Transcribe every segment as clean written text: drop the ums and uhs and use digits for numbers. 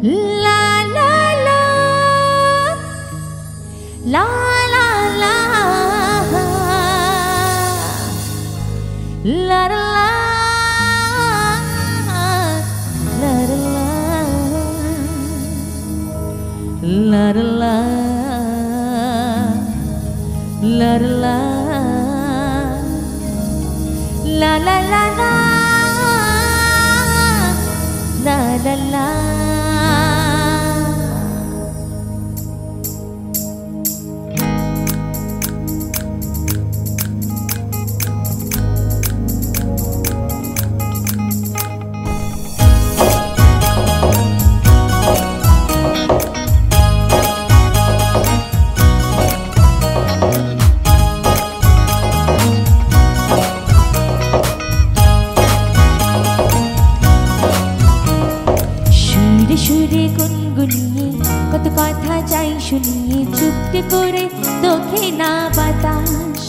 La la la la la la la la la la la la la la la la la la. সুরে গুনগুনিয়ে কত কথা চাই শুনিয়ে চুপটি করে তোকে না বাতাস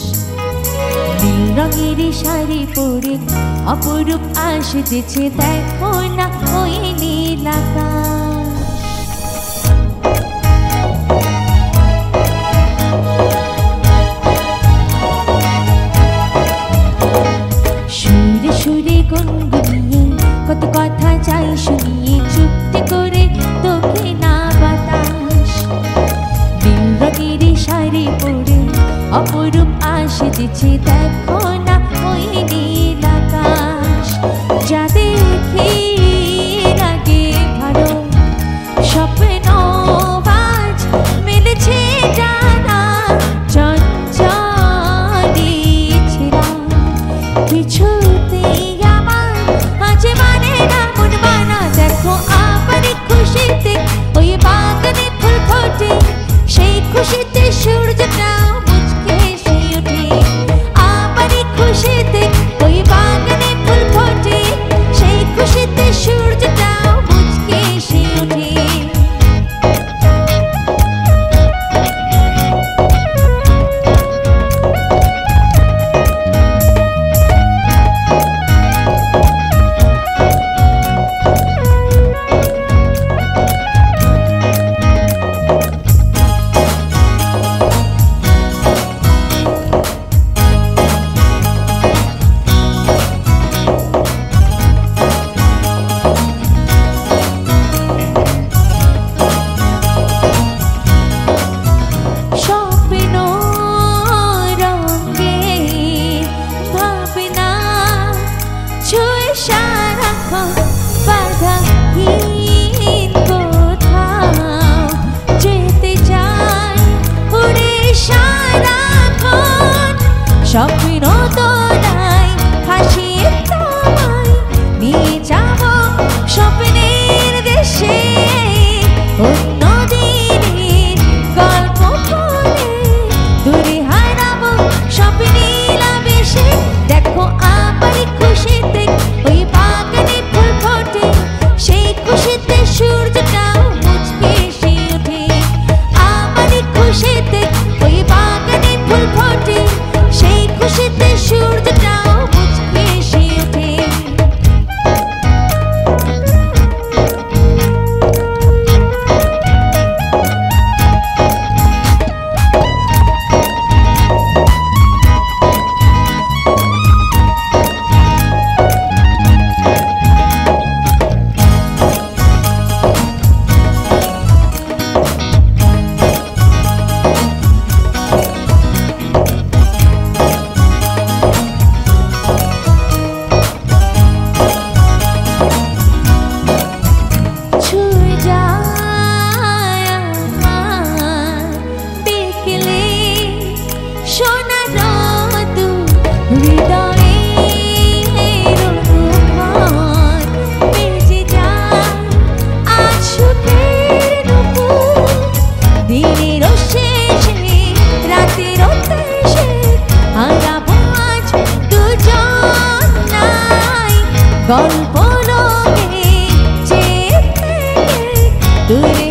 নীল রঙের শাড়ি পরে অপরূপ আসতেছে দেখো না ওই নীল আকাশ সুরে সুরে গুনগুনিয়ে কত কথা চাই শুনিয়ে চুপটি করে তোকে না বাতাস নীল রঙের শাড়ি পরে অপরূপ আসতেছে দেখো না ওই নীল আকাশ যা দেখি লাগে ভালো স্বপ্ন আজ মিলেছে জানা চঞ্চলি ছিলাম কিছুতেই আমার আজ মানে না মন মানা দেখো আবার খুশিতে ওই বাগানে ফুল ফোটে সেই খুশিতে সূর্যটা মুচকে এসে ওঠে আবার খুশিতে ওই বাগানে ফুল ফোটে সেই খুশিতে সূর্যটা মুচকে এসে ওঠে স্বপ্ন তোরাই হাসিয়ে তোমায় নিয়ে যাব স্বপ্নের দেশে অন্য দিনের গল্প বলে দূরে হারাবো স্বপ্নীল আবেশে দেখো আবার খুশিতে ওই বাগানে ফুল ফোটে সেই খুশিতে সূর্যটাও মুচকে এসে ওঠে আবার খুশিতে ওই বাগানে ফুল ফোটে সেই খুশিতে সূর্যটাও মুচকে এসে ওঠে গল্প লোকে চেয়ে দূরে